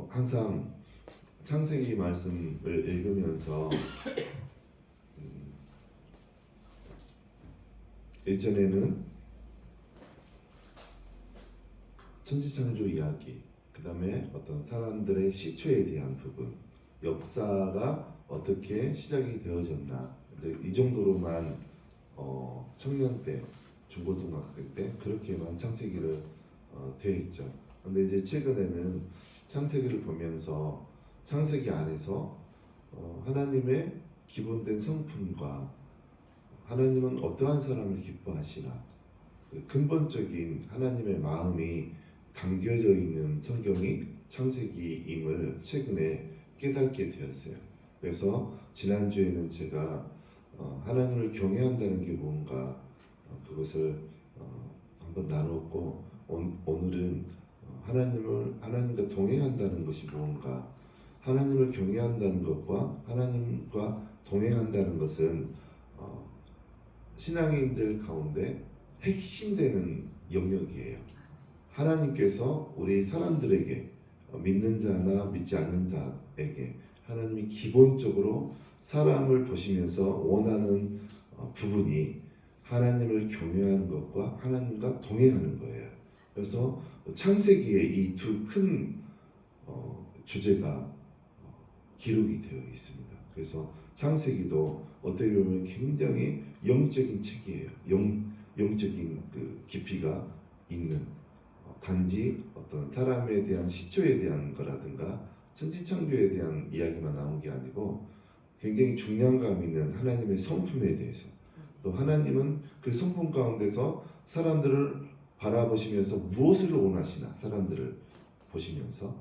항상 창세기 말씀을 읽으면서 예전에는 천지창조 이야기, 그 다음에 어떤 사람들의 시초에 대한 부분, 역사가 어떻게 시작이 되어졌나, 이 정도로만 청년 때, 중고등학교 때 그렇게만 창세기를 되어 있죠. 근데 이제 최근에는 창세기를 보면서 창세기 안에서 하나님의 기본된 성품과 하나님은 어떠한 사람을 기뻐하시나, 근본적인 하나님의 마음이 담겨져 있는 성경이 창세기임을 최근에 깨닫게 되었어요. 그래서 지난주에는 제가 하나님을 경외한다는 게 뭔가 그것을 한번 나눴고, 오늘은 하나님과 동행한다는 것이 뭔가, 하나님을 경외한다는 것과 하나님과 동행한다는 것은 신앙인들 가운데 핵심되는 영역이에요. 하나님께서 우리 사람들에게, 믿는 자나 믿지 않는 자에게 하나님이 기본적으로 사람을 보시면서 원하는 부분이 하나님을 경외하는 것과 하나님과 동행하는 거예요. 그래서 창세기에 이 두 큰 주제가 기록이 되어 있습니다. 그래서 창세기도 어떻게 보면 굉장히 영적인 책이에요. 영적인 그 깊이가 있는, 단지 어떤 사람에 대한 시초에 대한 거라든가 천지창조에 대한 이야기만 나온 게 아니고 굉장히 중량감 있는 하나님의 성품에 대해서, 또 하나님은 그 성품 가운데서 사람들을 바라보시면서 무엇을 원하시나, 사람들을 보시면서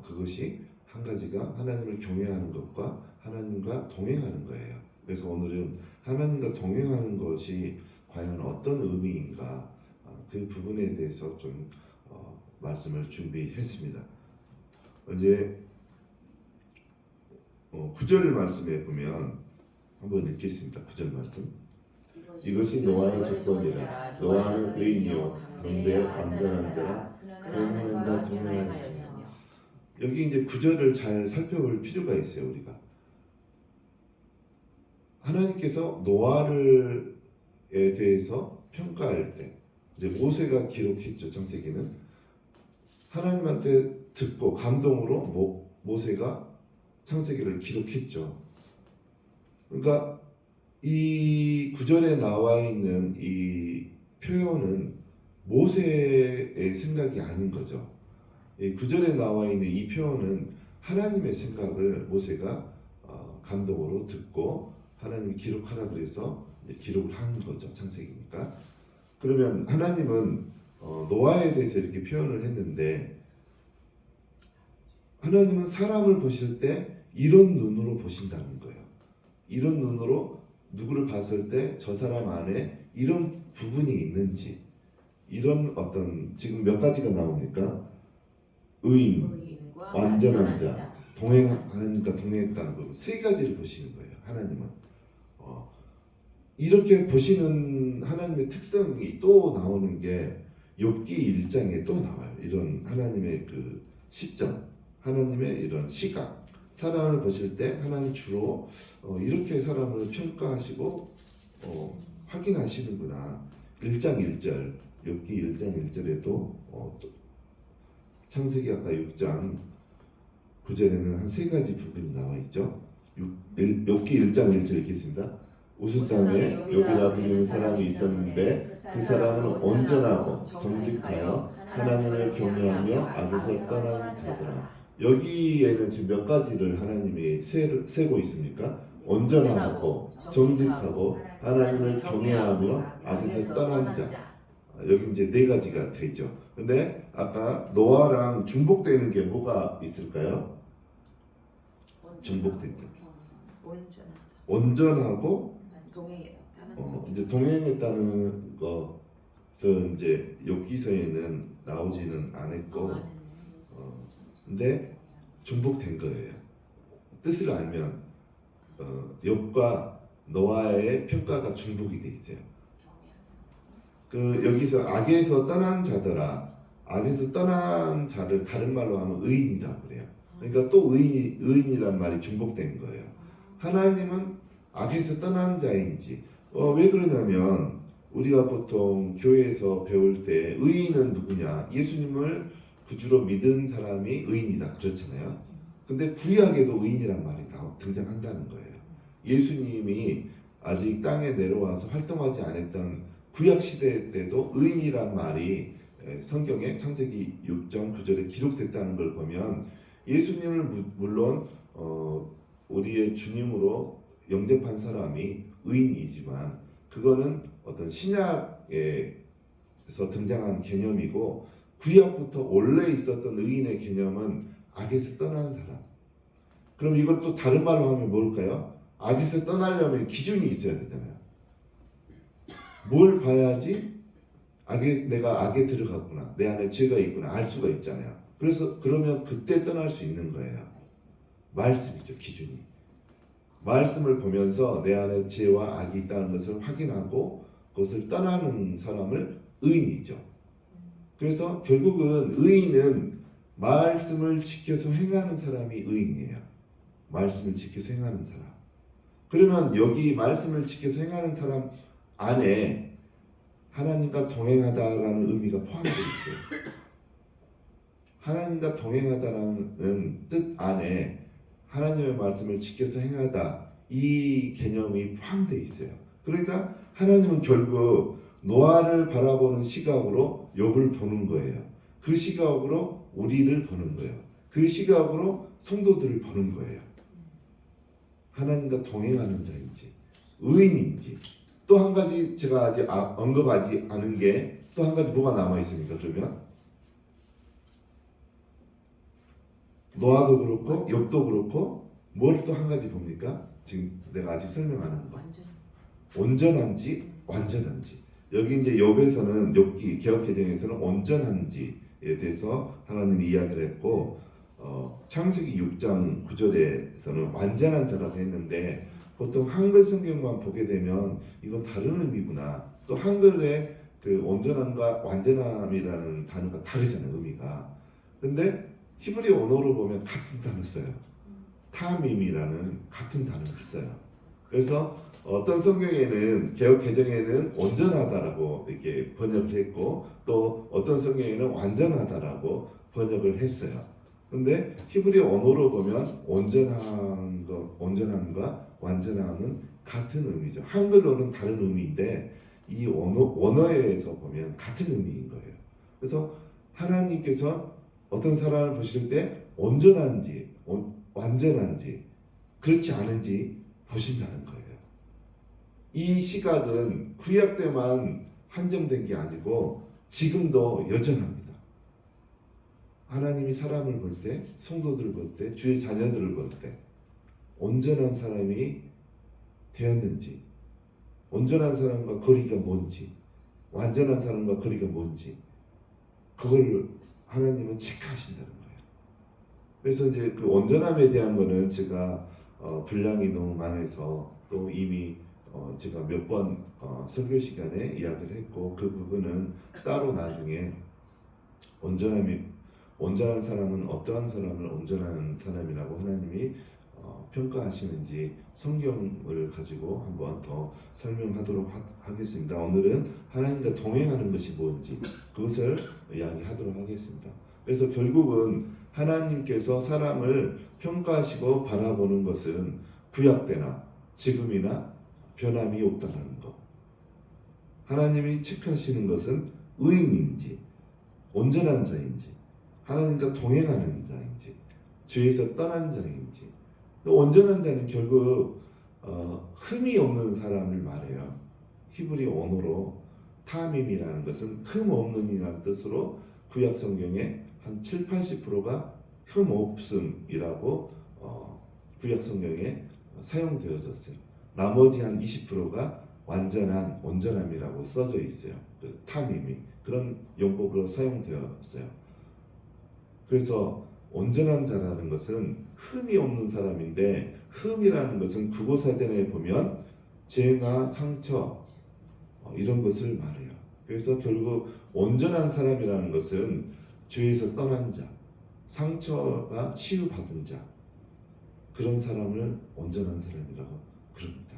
그것이 한 가지가 하나님을 경외하는 것과 하나님과 동행하는 거예요. 그래서 오늘은 하나님과 동행하는 것이 과연 어떤 의미인가, 그 부분에 대해서 좀 말씀을 준비했습니다. 이제 9절 말씀에 보면 한번 읽겠습니다. 9절 말씀. 이것이 노아의 조건이라. 노아는 의인이요 담대요 완전한 자라. 그는 하나님과 동행하였으며. 여기 이제 9절을 잘 살펴볼 필요가 있어요. 우리가 하나님께서 노아를 대해서 평가할 때, 이제 모세가 기록했죠. 창세기는 하나님한테 듣고 감동으로 모세가 창세기를 기록했죠. 그러니까 이 구절에 나와 있는 이 표현은 모세의 생각이 아닌 거죠. 이 구절에 나와 있는 이 표현은 하나님의 생각을 모세가 감동으로 듣고 하나님이 기록하라 그래서 기록을 한 거죠. 창세기니까. 그러면 하나님은 노아에 대해서 이렇게 표현을 했는데, 하나님은 사람을 보실 때 이런 눈으로 보신다는 거예요. 이런 눈으로 누구를 봤을 때 저 사람 안에 이런 부분이 있는지, 이런 어떤, 지금 몇 가지가 나옵니까? 의인, 완전한 자, 하나님과 동행했다는 부분, 세 가지를 보시는 거예요. 하나님은 이렇게 보시는 하나님의 특성이 또 나오는 게 욥기 1장에 또 나와요. 이런 하나님의 그 시점, 하나님의 이런 시각, 사람을 보실 때 하나님 주로 이렇게 사람을 평가하시고 확인하시는구나. 1장 1절, 욥기 1장 1절에도 창세기 아까 6장 9절에는 한 세 가지 부분이 나와 있죠. 욥기 1장 1절 읽겠습니다. 우스 땅에 욥이라 불리는 사람이 있었는데 그 사람은 온전하고 정직하여 하나님을 경외하며 악에서 떠난 자더라. 여기에는 지금 몇 가지를 하나님이 세고 있습니까? 온전하고 정직하고 하나님을 경외하며 악에서 떠난 자. 여기 이제 네 가지가 되죠. 근데 아까 노아랑 중복되는 게 뭐가 있을까요? 중복된 자. 온전하고 이제 동행했다는 것은 이제 욥기서에는 나오지는 않았고, 근데 중복된 거예요. 뜻을 알면 욥과 노아의 평가가 중복이 돼 있어요. 그 여기서 악에서 떠난 자더라. 악에서 떠난 자를 다른 말로 하면 의인이라고 그래요. 그러니까 또 의인이란 말이 중복된 거예요. 하나님은 악에서 떠난 자인지. 왜 그러냐면 우리가 보통 교회에서 배울 때 의인은 누구냐? 예수님을 구주로 믿은 사람이 의인이다 그렇잖아요. 근데 구약에도 의인이란 말이 등장한다는 거예요. 예수님이 아직 땅에 내려와서 활동하지 않았던 구약 시대 때도 의인이란 말이 성경에 창세기 6장 9절에 기록됐다는 걸 보면 예수님을 물론 우리의 주님으로 영접한 사람이 의인이지만 그거는 어떤 신약에서 등장한 개념이고 구약부터 원래 있었던 의인의 개념은 악에서 떠난 사람. 그럼 이것도 다른 말로 하면 뭘까요? 악에서 떠나려면 기준이 있어야 되잖아요. 뭘 봐야지 내가 악에 들어갔구나, 내 안에 죄가 있구나 알 수가 있잖아요. 그래서 그러면 그때 떠날 수 있는 거예요. 말씀이죠, 기준이. 말씀을 보면서 내 안에 죄와 악이 있다는 것을 확인하고 그것을 떠나는 사람을 의인이죠. 그래서 결국은 의인은 말씀을 지켜서 행하는 사람이 의인이에요. 말씀을 지켜서 행하는 사람. 그러면 여기 말씀을 지켜서 행하는 사람 안에 하나님과 동행하다라는 의미가 포함되어 있어요. 하나님과 동행하다라는 뜻 안에 하나님의 말씀을 지켜서 행하다 이 개념이 포함되어 있어요. 그러니까 하나님은 결국 노아를 바라보는 시각으로 욥을 보는 거예요. 그 시각으로 우리를 보는 거예요. 그 시각으로 성도들을 보는 거예요. 하나님과 동행하는 자인지 의인인지. 또 한 가지 제가 아직 언급하지 않은 게 또 한 가지 뭐가 남아 있습니까? 그러면 노아도 그렇고 욥도 그렇고 뭘 또 한 가지 봅니까? 지금 내가 아직 설명하는 거. 온전한지 완전한지. 여기 이제 욥에서는 욥기 개역개정에서는 온전한지에 대해서 하나님이 이야기를 했고 창세기 6장 9절에서는 완전한 자라고 했는데 보통 한글 성경만 보게 되면 이건 다른 의미구나. 또 한글의 그 온전함과 완전함이라는 단어가 다르잖아요, 의미가. 근데 히브리 언어로 보면 같은 단어 써요. 타밈이라는 같은 단어를 써요. 그래서 어떤 성경에는 개역 개정에는 온전하다라고 이렇게 번역을 했고 또 어떤 성경에는 완전하다라고 번역을 했어요. 근데 히브리 언어로 보면 온전함과 완전함은 같은 의미죠. 한글로는 다른 의미인데 이 원어에서 보면 같은 의미인 거예요. 그래서 하나님께서 어떤 사람을 보실 때 온전한지 완전한지 그렇지 않은지 보신다는 거예요. 이 시각은 구약 때만 한정된 게 아니고 지금도 여전합니다. 하나님이 사람을 볼 때, 성도들을 볼 때, 주의 자녀들을 볼 때 온전한 사람이 되었는지, 온전한 사람과 거리가 뭔지, 완전한 사람과 거리가 뭔지 그걸 하나님은 체크하신다는 거예요. 그래서 이제 그 온전함에 대한 거는 제가 분량이 너무 많아서 또 이미 제가 몇 번 설교 시간에 이야기를 했고 그 부분은 따로 나중에 온전한 사람은 어떠한 사람을 온전한 사람이라고 하나님이 평가하시는지 성경을 가지고 한번 더 설명하도록 하겠습니다. 오늘은 하나님과 동행하는 것이 뭔지 그것을 이야기하도록 하겠습니다. 그래서 결국은 하나님께서 사람을 평가하시고 바라보는 것은 구약 때나 지금이나 변함이 없다는 것. 하나님이 체크하시는 것은 의인인지 온전한 자인지 하나님과 동행하는 자인지 죄에서 떠난 자인지. 온전한 자는 결국 흠이 없는 사람을 말해요. 히브리 언어로 타밈이라는 것은 흠 없는이라는 뜻으로 구약 성경에 한 70~80%가 흠 없음이라고 구약 성경에 사용되어졌어요. 나머지 한 20%가 온전함이라고 써져 있어요. 그 타밈이 그런 용법으로 사용되었어요. 그래서 온전한 자라는 것은 흠이 없는 사람인데 흠이라는 것은 국어사전에 보면 죄나 상처 이런 것을 말해요. 그래서 결국 온전한 사람이라는 것은 죄에서 떠난 자, 상처가 치유받은 자, 그런 사람을 온전한 사람이라고 그럽니다.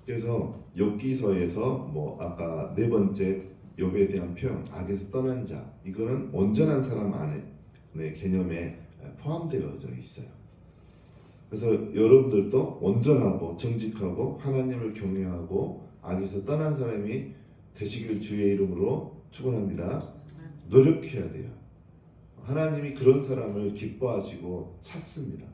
그래서 욥기서에서 뭐 아까 네 번째 욥에 대한 표현, 악에서 떠난 자, 이거는 온전한 사람 안에 개념에 포함되어져 있어요. 그래서 여러분들도 온전하고 정직하고 하나님을 경외하고 악에서 떠난 사람이 되시길 주의 이름으로 축원합니다. 노력해야 돼요. 하나님이 그런 사람을 기뻐하시고 찾습니다.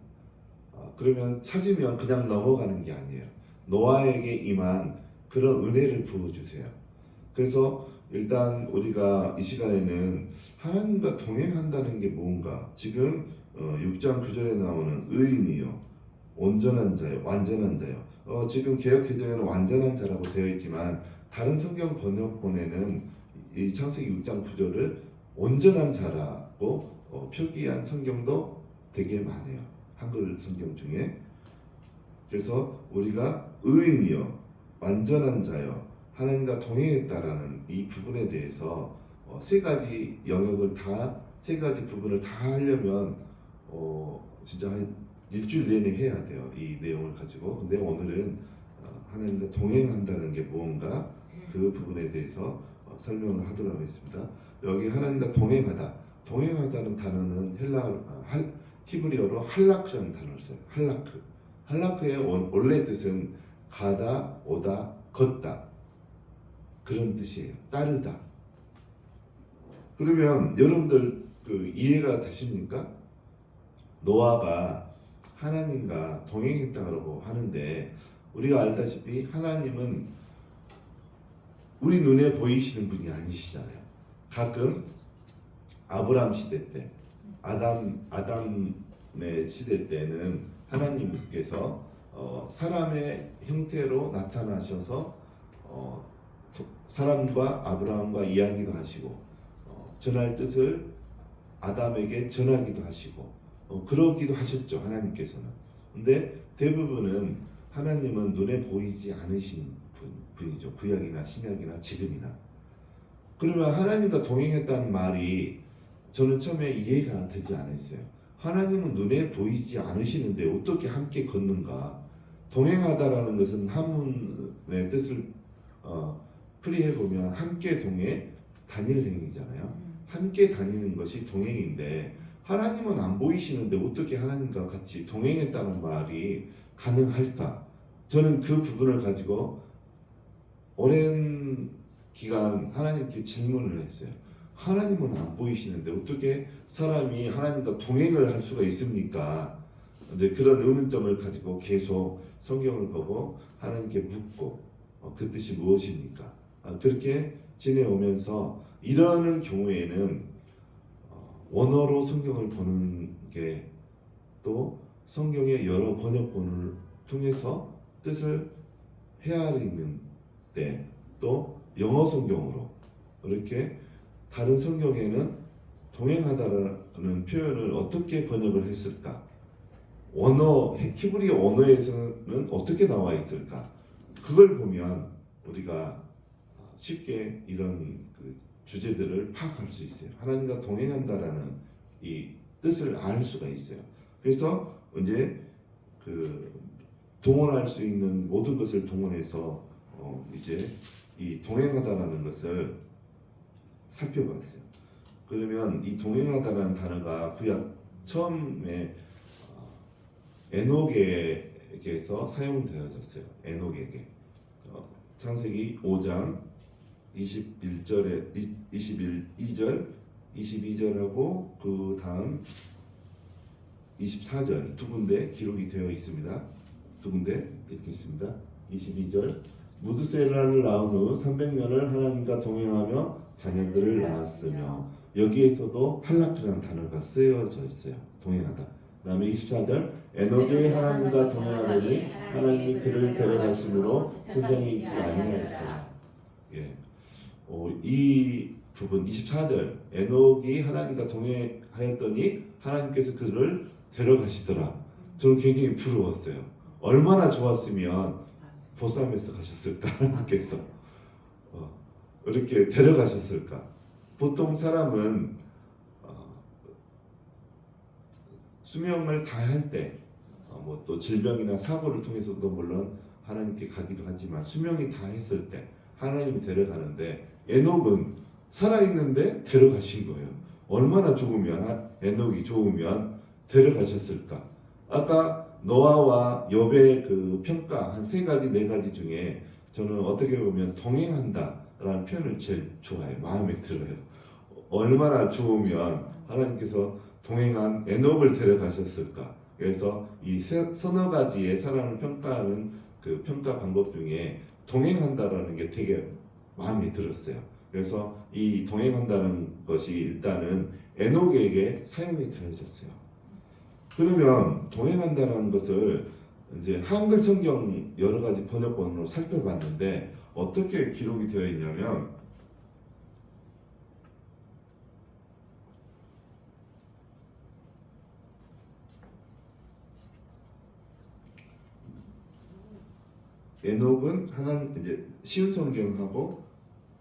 그러면 찾으면 그냥 넘어가는 게 아니에요. 노아에게 임한 그런 은혜를 부어주세요. 그래서 일단 우리가 이 시간에는 하나님과 동행한다는 게 뭔가, 지금 6장 9절에 나오는 의인이요, 온전한 자요, 완전한 자요. 지금 개역개정에는 완전한 자라고 되어 있지만 다른 성경 번역본에는 이 창세기 6장 9절을 온전한 자라고 표기한 성경도 되게 많아요. 한글 성경 중에. 그래서 우리가 의인이요, 완전한 자요, 하나님과 동행했다라는 이 부분에 대해서 세 가지 영역을 다, 세 가지 부분을 다 하려면 진짜 한 일주일 내내 해야 돼요. 이 내용을 가지고. 근데 오늘은 하나님과 동행한다는 게 무언가, 그 부분에 대해서 설명을 하도록 하겠습니다. 여기 하나님과 동행하다, 동행하다는 단어는 히브리어로 할라크라는 단어를 써요. 할라크의 원래 뜻은 가다, 오다, 걷다, 그런 뜻이에요. 따르다. 그러면 여러분들 이해가 되십니까? 노아가 하나님과 동행했다고 하는데, 우리가 알다시피 하나님은 우리 눈에 보이시는 분이 아니시잖아요. 가끔 아브람 시대 때, 아담의 시대 때는 하나님께서 사람의 형태로 나타나셔서 사람과 아브라함과 이야기도 하시고 전할 뜻을 아담에게 전하기도 하시고 그러기도 하셨죠, 하나님께서는. 근데 대부분은 하나님은 눈에 보이지 않으신 분이죠. 구약이나 신약이나 지금이나. 그러면 하나님과 동행했다는 말이 저는 처음에 이해가 되지 않았어요. 하나님은 눈에 보이지 않으시는데 어떻게 함께 걷는가? 동행하다라는 것은 한문의 뜻을 풀이해보면 함께 동행, 단일 행위잖아요. 함께 다니는 것이 동행인데, 하나님은 안 보이시는데 어떻게 하나님과 같이 동행했다는 말이 가능할까? 저는 그 부분을 가지고 오랜 기간 하나님께 질문을 했어요. 하나님은 안 보이시는데 어떻게 사람이 하나님과 동행을 할 수가 있습니까? 이제 그런 의문점을 가지고 계속 성경을 보고 하나님께 묻고 그 뜻이 무엇입니까? 그렇게 지내오면서 이러는 경우에는 원어로 성경을 보는 게, 또 성경의 여러 번역본을 통해서 뜻을 헤아리는 때, 또 영어 성경으로 이렇게 다른 성경에는 동행하다라는 표현을 어떻게 번역을 했을까? 히브리 언어에서는 어떻게 나와 있을까? 그걸 보면 우리가 쉽게 이런 주제들을 파악할 수 있어요. 하나님과 동행한다라는 이 뜻을 알 수가 있어요. 그래서 이제 동원할 수 있는 모든 것을 동원해서 이제 이 동행하다라는 것을 살펴봤어요. 그러면 이 동행하다라는 단어가 구약 처음에 에녹에게서 사용되어졌어요. 에녹에게. 창세기 5장 21절에 22절, 22절하고 그 다음 24절 두 군데 기록이 되어 있습니다. 두 군데 읽겠습니다. 22절, 무드셀라를 낳은 후 300년을 하나님과 동행하며 자녀들을 낳았으며, 여기에서도 할라크라는 단어가 쓰여져 있어요. 동행하다. 그 다음에 24절, 에녹이 하나님과 동행하더니 하나님이 그를 데려가심으로 세상에 있지 아니하였다. 예. 이 부분 24절, 에녹이 하나님과 동행하였더니 하나님께서 그를 데려가시더라. 저는 굉장히 부러웠어요. 얼마나 좋았으면 보쌈에서 가셨을까 하나님께서. 이렇게 데려가셨을까? 보통 사람은 수명을 다할 때, 뭐 또 질병이나 사고를 통해서도 물론 하나님께 가기도 하지만 수명이 다했을 때 하나님이 데려가는데 에녹은 살아있는데 데려가신 거예요. 얼마나 좋으면 에녹이 좋으면 데려가셨을까? 아까 노아와 욥의 그 평가 한 3가지 4가지 중에 저는 어떻게 보면 동행한다라는 표현을 제일 좋아해요. 마음에 들어요. 얼마나 좋으면 하나님께서 동행한 에녹을 데려가셨을까? 그래서 이 서너 가지의 사람을 평가하는 그 평가 방법 중에 동행한다라는 게 되게 마음에 들었어요. 그래서 이 동행한다는 것이 일단은 에녹에게 사용이 되어졌어요. 그러면 동행한다는 것을 이제 한글 성경 여러 가지 번역본으로 살펴봤는데 어떻게 기록이 되어 있냐면 에녹은 하나님 이제 쉬운 성경하고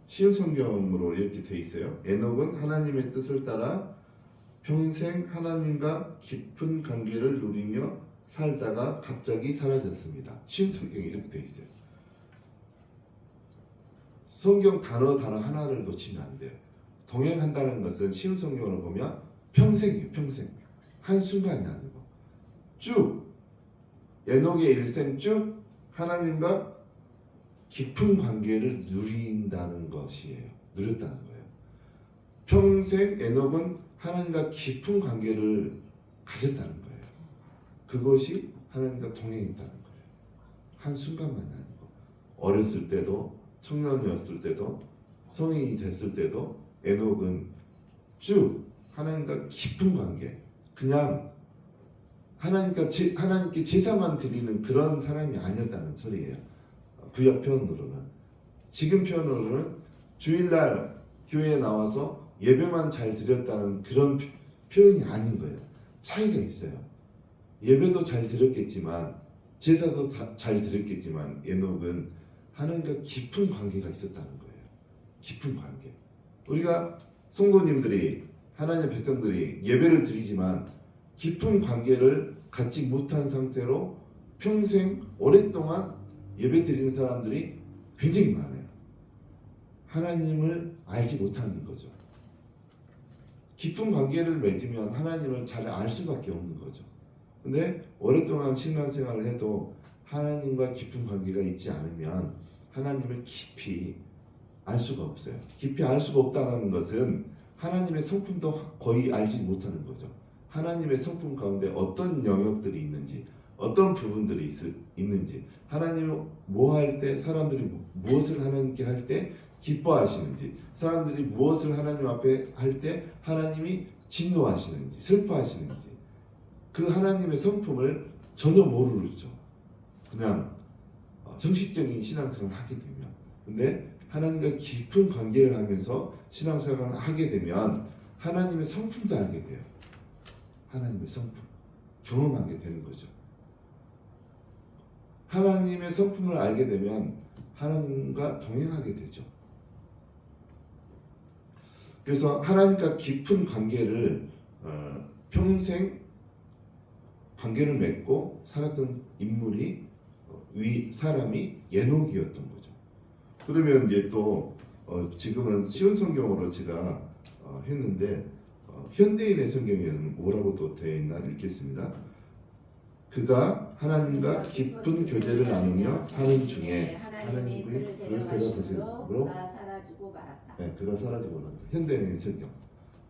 쉬운 성경으로 이렇게 돼 있어요. 에녹은 하나님의 뜻을 따라 평생 하나님과 깊은 관계를 누리며 살다가 갑자기 사라졌습니다. 쉬운 성경이 이렇게 돼 있어요. 성경 단어 하나를 놓치면 안 돼요. 동행한다는 것은 쉬운 성경으로 보면 평생이에요. 평생. 한순간이 아니고 쭉 에녹의 일생 쭉 하나님과 깊은 관계를 누린다는 것이에요. 누렸다는 거예요. 평생 에녹은 하나님과 깊은 관계를 가졌다는 거예요. 그것이 하나님과 동행했다는 거예요. 한순간만이 아니고 어렸을 때도 청년이었을 때도 성인이 됐을 때도 에녹은 쭉 하나님과 깊은 관계, 그냥 하나님께 제사만 드리는 그런 사람이 아니었다는 소리예요. 구약 표현으로는. 지금 표현으로는 주일날 교회에 나와서 예배만 잘 드렸다는 그런 표현이 아닌 거예요. 차이가 있어요. 예배도 잘 드렸겠지만 제사도 잘 드렸겠지만 에녹은 하나님과 깊은 관계가 있었다는 거예요. 깊은 관계. 우리가 성도님들이 하나님의 백성들이 예배를 드리지만 깊은 관계를 갖지 못한 상태로 평생 오랫동안 예배 드리는 사람들이 굉장히 많아요. 하나님을 알지 못하는 거죠. 깊은 관계를 맺으면 하나님을 잘 알 수밖에 없는 거죠. 근데 오랫동안 신앙생활을 해도 하나님과 깊은 관계가 있지 않으면 하나님을 깊이 알 수가 없어요. 깊이 알 수가 없다는 것은 하나님의 성품도 거의 알지 못하는 거죠. 하나님의 성품 가운데 어떤 영역들이 있는지, 어떤 부분들이 있는지, 하나님은 뭐 할 때, 사람들이 무엇을 하나님께 할 때 기뻐하시는지, 사람들이 무엇을 하나님 앞에 할 때 하나님이 진노하시는지, 슬퍼하시는지, 그 하나님의 성품을 전혀 모르죠. 그냥 형식적인 신앙생활을 하게 되면. 근데 하나님과 깊은 관계를 하면서 신앙생활을 하게 되면 하나님의 성품도 알게 돼요. 하나님의 성품 경험하게 되는 거죠. 하나님의 성품을 알게 되면 하나님과 동행하게 되죠. 그래서 하나님과 깊은 관계를 평생 관계를 맺고 살았던 인물이 사람이 에녹이었던 거죠. 그러면 이제 또 지금은 쉬운 성경으로 제가 했는데 현대인의 성경에는 뭐라고 또 되어 있나 읽겠습니다. 그가 하나님과 깊은 교제를 나누며 사는 중에 하나님이 그를 데려가심으로 그가 사라지고 말았다. 네, 그가 사라지고 말았다. 현대인의 성경.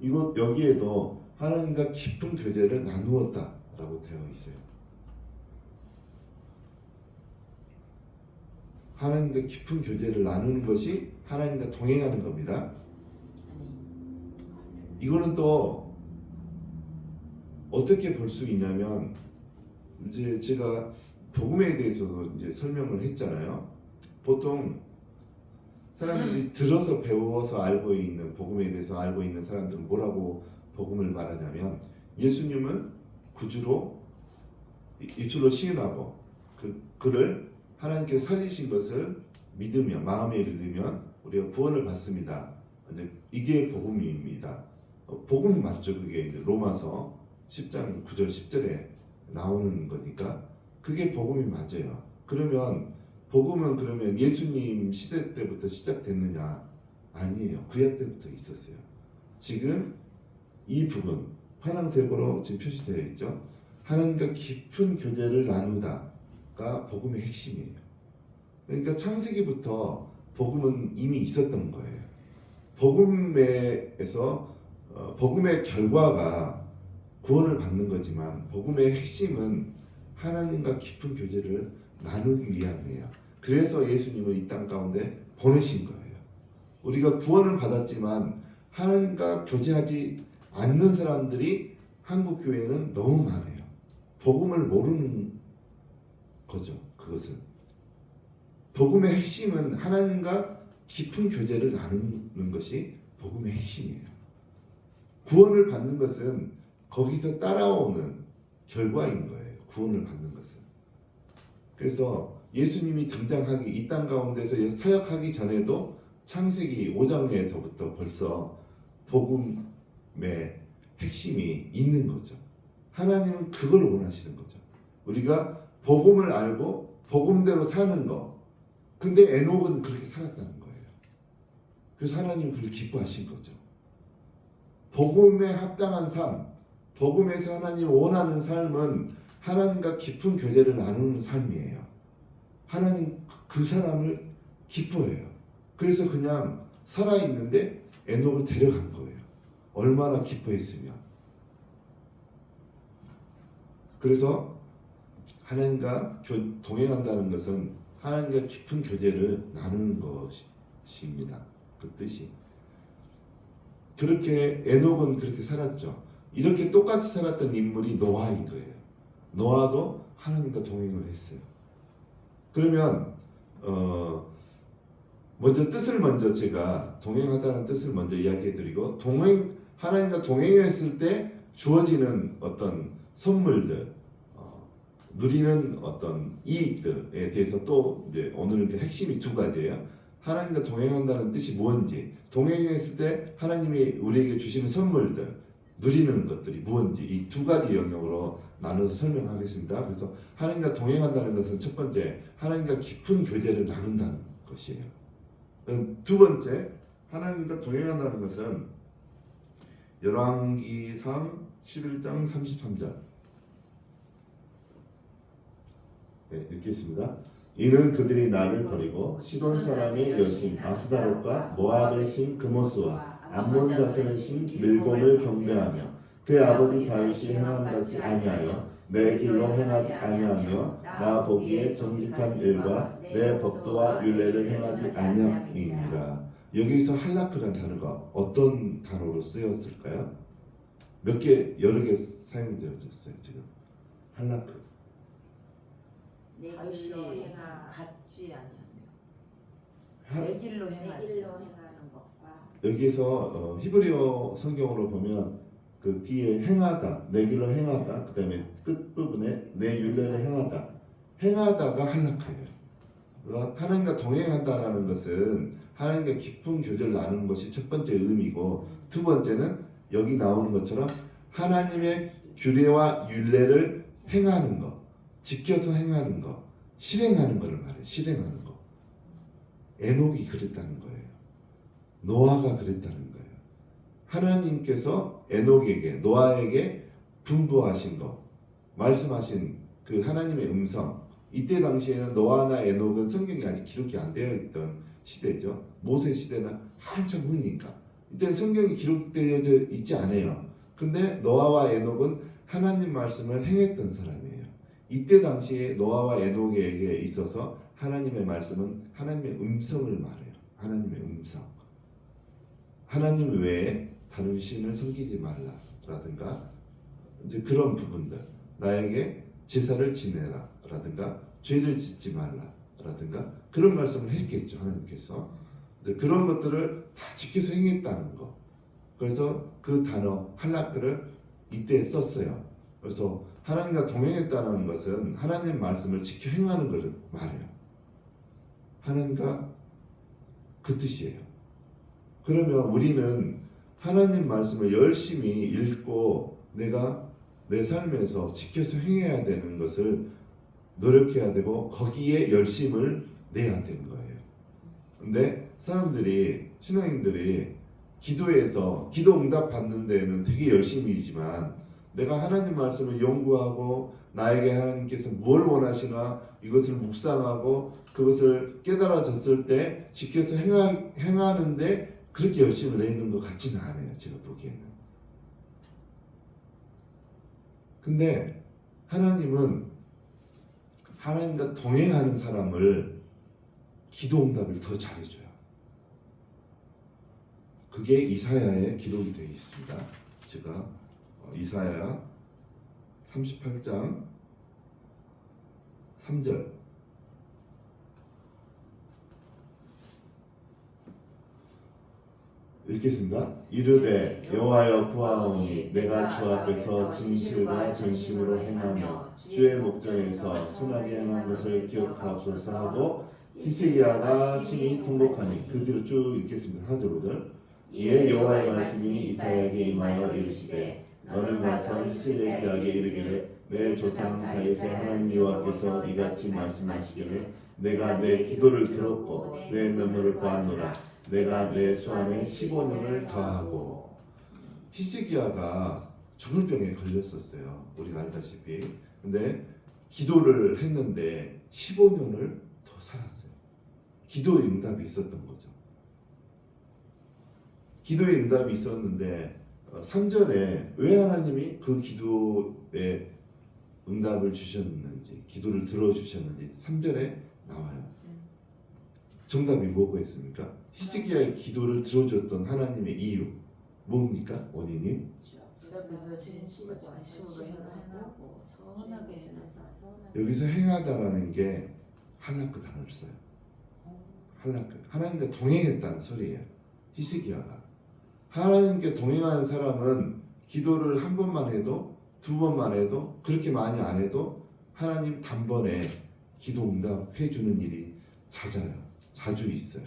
여기에도 하나님과 깊은 교제를 나누었다라고 되어 있어요. 하나님과 깊은 교제를 나누는 것이 하나님과 동행하는 겁니다. 이거는 또 어떻게 볼 수 있냐면 이제 제가 복음에 대해서도 이제 설명을 했잖아요. 보통 사람들이 들어서 배워서 알고 있는 복음에 대해서 알고 있는 사람들은 뭐라고 복음을 말하냐면 예수님은 구주로 입술로 시인하고 그를 하나님께서 살리신 것을 믿으며 마음에 믿으면 우리가 구원을 받습니다. 이제 이게 복음입니다. 복음 맞죠? 그게 이제 로마서 10장 9절 10절에 나오는 거니까 그게 복음이 맞아요. 그러면 복음은 그러면 예수님 시대 때부터 시작됐느냐? 아니에요. 구약 때부터 있었어요. 지금 이 부분 파란색으로 지금 표시되어 있죠. 하나님과 깊은 교제를 나누다가 복음의 핵심이에요. 그러니까 창세기부터 복음은 이미 있었던 거예요. 복음에서 복음의 결과가 구원을 받는 거지만 복음의 핵심은 하나님과 깊은 교제를 나누기 위함이에요. 그래서 예수님을 이 땅 가운데 보내신 거예요. 우리가 구원을 받았지만 하나님과 교제하지 않는 사람들이 한국 교회는 너무 많아요. 복음을 모르는 거죠. 그것은 복음의 핵심은 하나님과 깊은 교제를 나누는 것이 복음의 핵심이에요. 구원을 받는 것은 거기서 따라오는 결과인 거예요. 구원을 받는 것은. 그래서 예수님이 등장하기 이 땅 가운데서 사역하기 전에도 창세기 5장에서부터 벌써 복음의 핵심이 있는 거죠. 하나님은 그걸 원하시는 거죠. 우리가 복음을 알고 복음대로 사는 거. 근데 에녹은 그렇게 살았다는 거예요. 그래서 하나님은 그걸 기뻐하신 거죠. 복음에 합당한 삶, 복음에서 하나님 원하는 삶은 하나님과 깊은 교제를 나누는 삶이에요. 하나님 그 사람을 기뻐해요. 그래서 그냥 살아있는데 에녹을 데려간 거예요. 얼마나 기뻐했으면. 그래서 하나님과 동행한다는 것은 하나님과 깊은 교제를 나누는 것입니다. 그 뜻이. 그렇게 에녹은 그렇게 살았죠. 이렇게 똑같이 살았던 인물이 노아인 거예요. 노아도 하나님과 동행을 했어요. 그러면 먼저 뜻을 먼저 제가 동행하다는 뜻을 먼저 이야기해드리고 하나님과 동행했을 때 주어지는 어떤 선물들, 누리는 어떤 이익들에 대해서 또 이제 오늘은 이제 핵심이 두 가지예요. 하나님과 동행한다는 뜻이 뭔지, 동행했을 때 하나님이 우리에게 주시는 선물들, 누리는 것들이 무엇인지 이 두 가지 영역으로 나눠서 설명하겠습니다. 그래서 하나님과 동행한다는 것은 첫 번째, 하나님과 깊은 교제를 나눈다는 것이에요. 두 번째, 하나님과 동행한다는 것은 열왕기상 11장 33절 읽겠습니다. 이는 그들이 나를 버리고 시돈 사람의 여신 아스다롯과 모압의 신 그모스와 암몬 자손의 신 밀곰을 경배하며 그 아버지 다윗이 행한 같이 아니하여 내 길로 행하지 아니하며 나 보기에 정직한 일과 내 법도와 율례를 행하지 아니함이니라. 여기서 할라크란 단어가 어떤 단어로 쓰였을까요? 몇 개, 여러 개 사용되어졌어요. 지금 할라크. 내 길로 행하 같지 아니하며 내 길로 내 행하지. 길로 행하는 것과 여기서 히브리어 성경으로 보면 그 뒤에 행하다, 내 길로 행하다, 그 다음에 끝부분에 내 율례를 행하다, 행하다가 할라크예요. 그러니까 하나님과 동행한다라는 것은 하나님과 깊은 교제를 나누는 것이 첫 번째 의미고, 두 번째는 여기 나오는 것처럼 하나님의 규례와 율례를 행하는 것, 지켜서 행하는 것, 실행하는 것을 말해요. 실행하는 것. 에녹이 그랬다는 거예요. 노아가 그랬다는 거예요. 하나님께서 에녹에게, 노아에게 분부하신 것, 말씀하신 그 하나님의 음성. 이때 당시에는 노아나 에녹은 성경이 아직 기록이 안 되어 있던 시대죠. 모세 시대는 한참 후니까. 이때는 성경이 기록되어져 있지 않아요. 근데 노아와 에녹은 하나님 말씀을 행했던 사람이에요. 이때 당시에 노아와 에녹에게 있어서 하나님의 말씀은 하나님의 음성을 말해요. 하나님의 음성. 하나님 외에 다른 신을 섬기지 말라라든가 이제 그런 부분들. 나에게 제사를 지내라 라든가 죄를 짓지 말라라든가 그런 말씀을 했겠죠. 하나님께서 이제 그런 것들을 다 지켜서 행했다는 거. 그래서 그 단어 할라크를 이때 썼어요. 그래서 하나님과 동행했다는 것은 하나님 말씀을 지켜 행하는 것을 말해요. 하나님과 그 뜻이에요. 그러면 우리는 하나님 말씀을 열심히 읽고 내가 내 삶에서 지켜서 행해야 되는 것을 노력해야 되고 거기에 열심을 내야 되는 거예요. 근데 사람들이, 신앙인들이 기도에서 기도 응답 받는 데는 되게 열심히지만 내가 하나님 말씀을 연구하고 나에게 하나님께서 뭘 원하시나 이것을 묵상하고 그것을 깨달아졌을 때 지켜서 행하는데 그렇게 열심히 내는 것 같지는 않아요. 제가 보기에는. 근데 하나님은 하나님과 동행하는 사람을 기도 응답을 더 잘해줘요. 그게 이사야에 기록이 되어 있습니다. 제가 이사야 38장 3절 읽겠습니다. 이르되 여호와여 구하오니 내가 주 앞에서 진실과 전심으로 행하며 주의 목전에서 선하게 행한 것을 기억하옵소서 하고 히스기야가 심히 통곡하니 그 뒤로 쭉 읽겠습니다. 4절 5절 이에 여호와의 말씀이 이사야에게 임하여 이르시되 너는 가서 히스기야에게 이르기를 내 조상 다윗의 하나님 여호와께서 이같이 말씀하시기를 내가 내 기도를 들었고 내 눈물을 보았노라 내가 내 수완에 15년을 더하고. 히스기야가 죽을 병에 걸렸었어요. 우리가 알다시피. 근데 기도를 했는데 15년을 더 살았어요. 기도의 응답이 있었던 거죠. 기도의 응답이 있었는데 3절에 왜 하나님이 그 기도에 응답을 주셨는지, 기도를 들어주셨는지 3절에 나와요. 정답이 뭐겠습니까? 히스기야의 기도를 들어줬던 하나님의 이유 뭡니까? 원인이? 주 앞에서 진심과 전심으로 행하고 선하게 행하사. 여기서 행하다라는 게 할라크 단어를 써요. 할라크. 하나님과 동행했다는 소리예요. 히스기야가. 하나님께 동행하는 사람은 기도를 한 번만 해도 두 번만 해도 그렇게 많이 안 해도 하나님 단번에 기도 응답해 주는 일이 잦아요. 자주 있어요.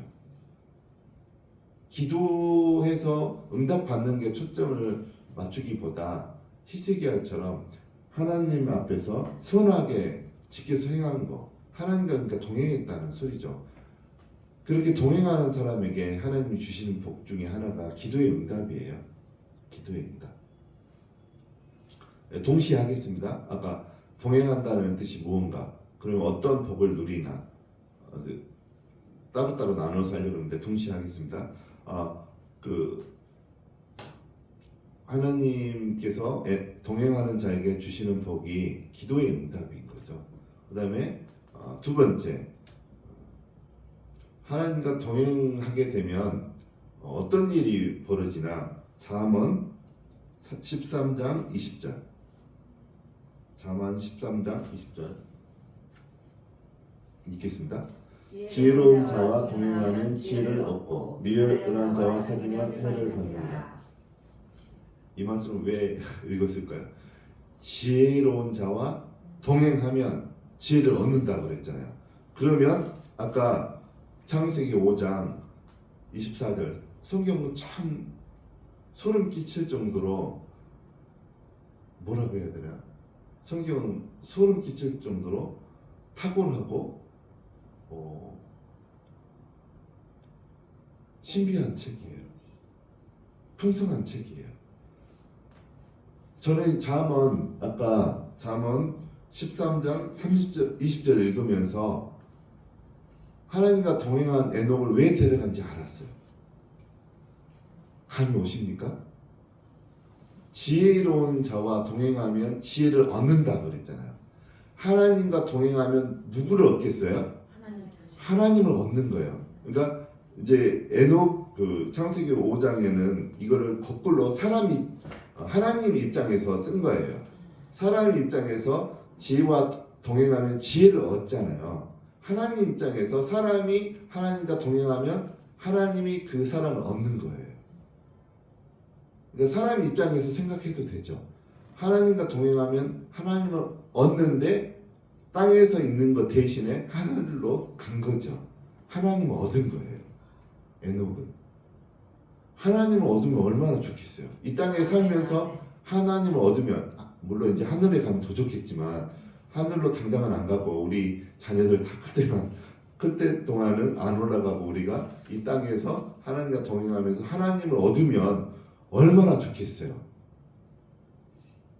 기도해서 응답받는 게 초점을 맞추기보다 히스기야처럼 하나님 앞에서 선하게 지켜서 행한 거, 하나님과 그러니까 동행했다는 소리죠. 그렇게 동행하는 사람에게 하나님이 주시는 복 중에 하나가 기도의 응답이에요. 기도의 응답. 동시에 하겠습니다. 아까 동행한다는 뜻이 무언가, 그러면 어떤 복을 누리나 따로따로 나눠서 하려고 하는데 동시에 하겠습니다. 하나님께서 동행하는 자에게 주시는 복이 기도의 응답인 거죠. 그 다음에 두 번째, 하나님과 동행하게 되면 어떤 일이 벌어지나. 잠언 13장 20절. 잠언 13장 20절 읽겠습니다. 지혜로운 자와 동행하면 지혜를 얻고 미련한 자와 사귀면 해를 받는다. 이 말씀을 왜 읽었을까요? 지혜로운 자와 동행하면 지혜를 얻는다고 그랬잖아요. 그러면 아까 창세기 5장 24절 성경은 참 소름 끼칠 정도로 뭐라고 해야 되나? 성경은 소름 끼칠 정도로 탁월하고 신비한 책이에요. 풍성한 책이에요. 저는 아까 잠언 13장 30절, 20절 읽으면서 하나님과 동행한 에녹을 왜 데려간지 알았어요. 감이 오십니까? 지혜로운 자와 동행하면 지혜를 얻는다 그랬잖아요. 하나님과 동행하면 누구를 얻겠어요? 하나님을 얻는 거예요. 그러니까 이제 에녹 창세기 5장에는 이거를 거꾸로 하나님 입장에서 쓴 거예요. 사람 입장에서 지혜와 동행하면 지혜를 얻잖아요. 하나님 입장에서 사람이 하나님과 동행하면 하나님이 그 사람을 얻는 거예요. 그러니까 사람 입장에서 생각해도 되죠. 하나님과 동행하면 하나님을 얻는데 땅에서 있는 것 대신에 하늘로 간 거죠. 하나님을 얻은 거예요. 에녹은 하나님을 얻으면 얼마나 좋겠어요. 이 땅에 살면서 하나님을 얻으면 물론 이제 하늘에 가면 더 좋겠지만 하늘로 당장은 안 가고 우리 자녀들 다 클 때 동안은 안 올라가고 우리가 이 땅에서 하나님과 동행하면서 하나님을 얻으면 얼마나 좋겠어요.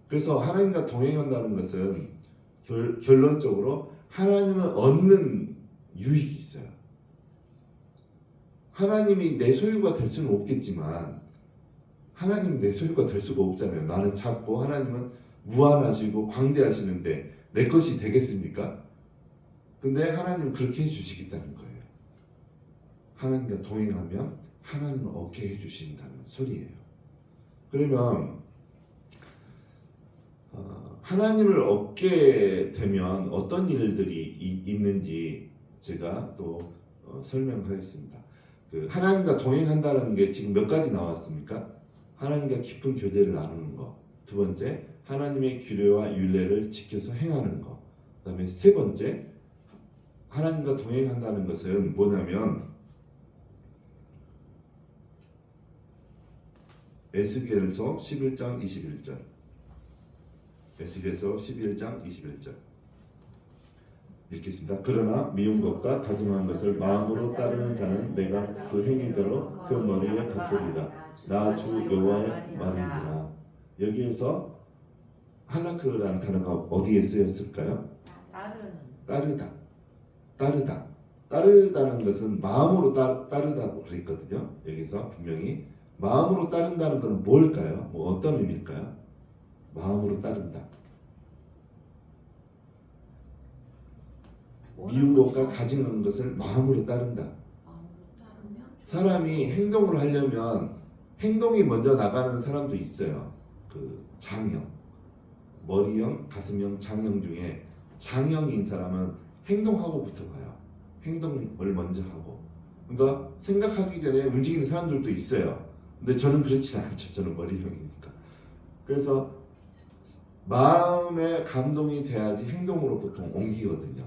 그래서 하나님과 동행한다는 것은 결론적으로 하나님을 얻는 유익이 있어요. 하나님이 내 소유가 될 수는 없겠지만 하나님은 내 소유가 될 수가 없잖아요. 나는 작고 하나님은 무한하시고 광대하시는데 내 것이 되겠습니까? 근데 하나님은 그렇게 해주시겠다는 거예요. 하나님과 동행하면 하나님을 얻게 해주신다는 소리예요. 그러면 하나님을 얻게 되면 어떤 일들이 있는지 제가 또 설명하겠습니다. 하나님과 동행한다는 게 지금 몇 가지 나왔습니까? 하나님과 깊은 교제를 나누는 것. 두 번째, 하나님의 규례와 율례를 지켜서 행하는 것. 그 다음에 세 번째, 하나님과 동행한다는 것은 뭐냐면 에스겔서 11장 21절 에스겔서 11장 21절 읽겠습니다. 그러나 미운 것과 가증한 것을 마음으로 따르는 자는 내가 그 행위대로 그 머리에 갚으리라. 나 주 여호와의 말이니라. 여기에서 할라크라는 단어가 어디에 쓰였을까요? 따르다는 것은 마음으로 따르다고 그랬거든요. 여기서 분명히 마음으로 따른다는 것은 뭘까요? 어떤 의미일까요? 마음으로 따른다. 미운 것과 가증한 것을 마음으로 따른다. 사람이 행동을 하려면 행동이 먼저 나가는 사람도 있어요. 장형, 머리형, 가슴형, 장형 중에 장형인 사람은 행동하고부터 가요. 행동을 먼저 하고. 그러니까 생각하기 전에 움직이는 사람들도 있어요. 근데 저는 그렇지 않죠. 저는 머리형이니까. 그래서 마음에 감동이 돼야지 행동으로 보통 옮기거든요.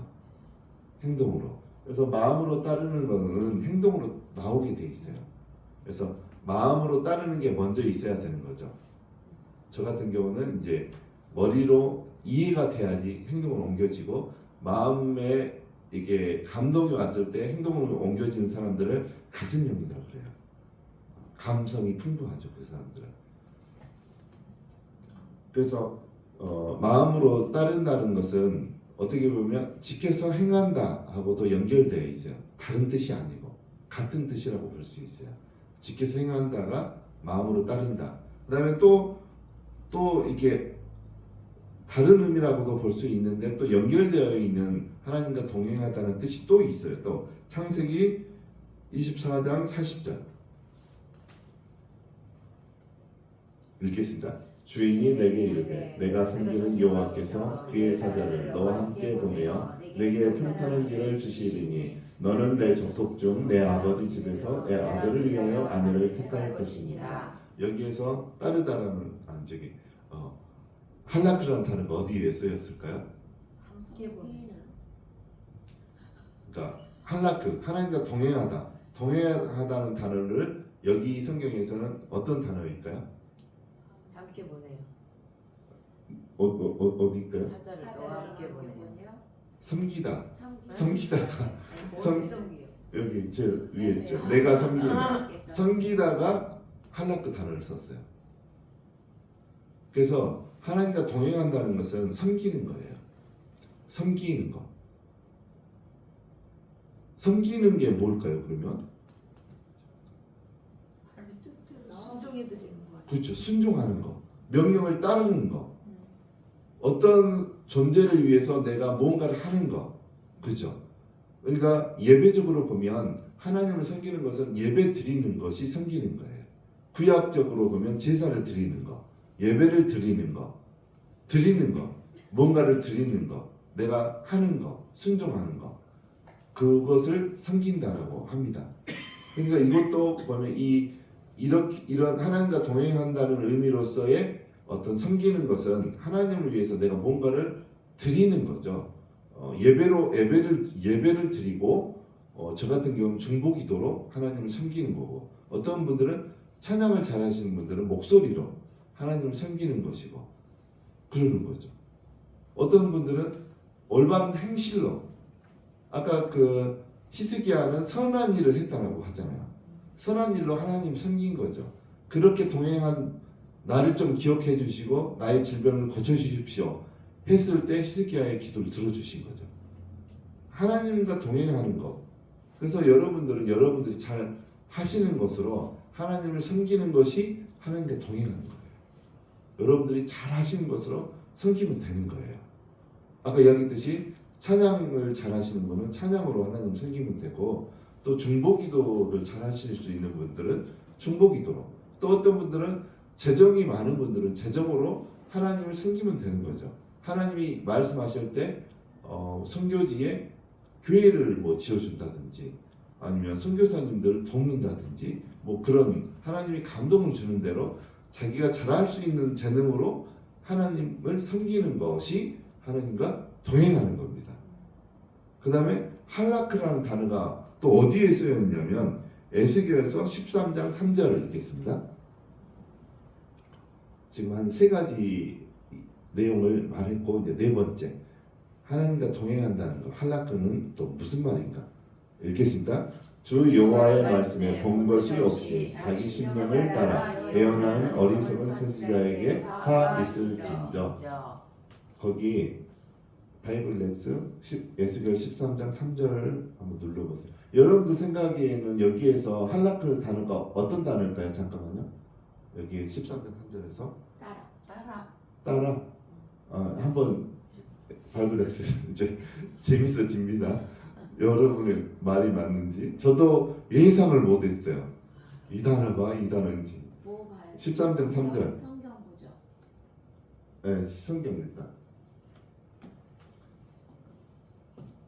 행동으로. 그래서 마음으로 따르는 거는 행동으로 나오게 돼 있어요. 그래서 마음으로 따르는 게 먼저 있어야 되는 거죠. 저 같은 경우는 이제 머리로 이해가 돼야지 행동으로 옮겨지고 마음에 이게 감동이 왔을 때 행동으로 옮겨지는 사람들을 가슴형이라고 그래요. 감성이 풍부하죠, 그 사람들은. 그래서 마음으로 따른다는 것은 어떻게 보면 지켜서 행한다 하고도 연결되어 있어요. 다른 뜻이 아니고 같은 뜻이라고 볼 수 있어요. 지켜서 행한다가 마음으로 따른다. 그 다음에 또 이게 다른 의미라고도 볼 수 있는데 또 연결되어 있는 하나님과 동행하다는 뜻이 또 있어요. 또 창세기 24장 40절 읽겠습니다. 주인이 내게 이르되 내가 섬기는 여호와께서 그의 사자를 너와 함께 보내어 내게 평탄한 길을 주시리니 너는 내 족속 중 내 아버지 집에서 내 아들을 위하여 아내를 택할 것이니라. 여기에서 따르다라는 할라크라는 단어가 어디에 쓰였을까요? 그러니까 할라크, 하나님과 동행하다는 단어를 여기 성경에서는 어떤 단어일까요? 함께 보내요. 어디일까요? 사자를 너와 함께 보내요. 섬기다가 섬기요. 여기 제 위에 있죠. 내가 섬기다가 할라크 단어를 썼어요. 그래서 하나님과 동행한다는 것은 섬기는 거예요. 섬기는 거. 섬기는 게 뭘까요? 그러면 순종해 드리는 거. 그렇죠. 순종하는 거. 명령을 따르는 거. 어떤 존재를 위해서 내가 무언가를 하는 거. 그렇죠. 그러니까 예배적으로 보면 하나님을 섬기는 것은 예배 드리는 것이 섬기는 거예요. 구약적으로 보면 제사를 드리는 거, 예배를 드리는 거, 뭔가를 드리는 거, 내가 하는 거, 순종하는 거, 그것을 섬긴다라고 합니다. 그러니까 이것도 보면 이런 하나님과 동행한다는 의미로서의 어떤 섬기는 것은 하나님을 위해서 내가 뭔가를 드리는 거죠. 예배를 드리고 저 같은 경우는 중보기도로 하나님을 섬기는 거고, 어떤 분들은 찬양을 잘하시는 분들은 목소리로 하나님을 섬기는 것이고 그러는 거죠. 어떤 분들은 올바른 행실로, 아까 그 히스기야는 선한 일을 했다라고 하잖아요. 선한 일로 하나님 섬긴 거죠. 그렇게 동행한 나를 좀 기억해 주시고 나의 질병을 고쳐 주십시오 했을 때 히스기야의 기도를 들어주신 거죠. 하나님과 동행하는 것. 그래서 여러분들이 잘 하시는 것으로 하나님을 섬기는 것이 하나님과 동행하는 거예요. 여러분들이 잘 하시는 것으로 섬기면 되는 거예요. 아까 이야기했듯이 찬양을 잘 하시는 분은 찬양으로 하나님 섬기면 되고, 또 중보기도를 잘 하실 수 있는 분들은 중보기도로, 또 어떤 분들은 재정이 많은 분들은 재정으로 하나님을 섬기면 되는 거죠. 하나님이 말씀하실 때 선교지에 교회를 뭐 지어준다든지 아니면 선교사님들 돕는다든지 뭐 그런 하나님이 감동을 주는 대로 자기가 잘할 수 있는 재능으로 하나님을 섬기는 것이 하나님과 동행하는 겁니다. 그 다음에 할라크라는 단어가 또 어디에 쓰여있냐면 에스겔서 13장 3절을 읽겠습니다. 지금 한 세 가지 내용을 말했고, 이제 네 번째, 하나님과 동행한다는 것, 할라크는 또 무슨 말인가? 읽겠습니다. 주 여호와의 말씀에 본 것이 없이 자기 신명을 따라 애언하는 어리석은 선지자에게 화 있을진저. 거기 바이블렉스 에스겔 13장 3절을 한번 눌러보세요. 여러분들 생각에는 여기에서 할라크 단어가 어떤 단어일까요? 잠깐만요. 여기 13장 3절에서 따라 한번 바이블렉스 이제 재밌어집니다. 여러분의 말이 맞는지. 저도 예상을 못했어요. 이 단어가 이 단어인지. 뭐 봐요? 13장 3절. 성경 보죠. 네, 성경입니다.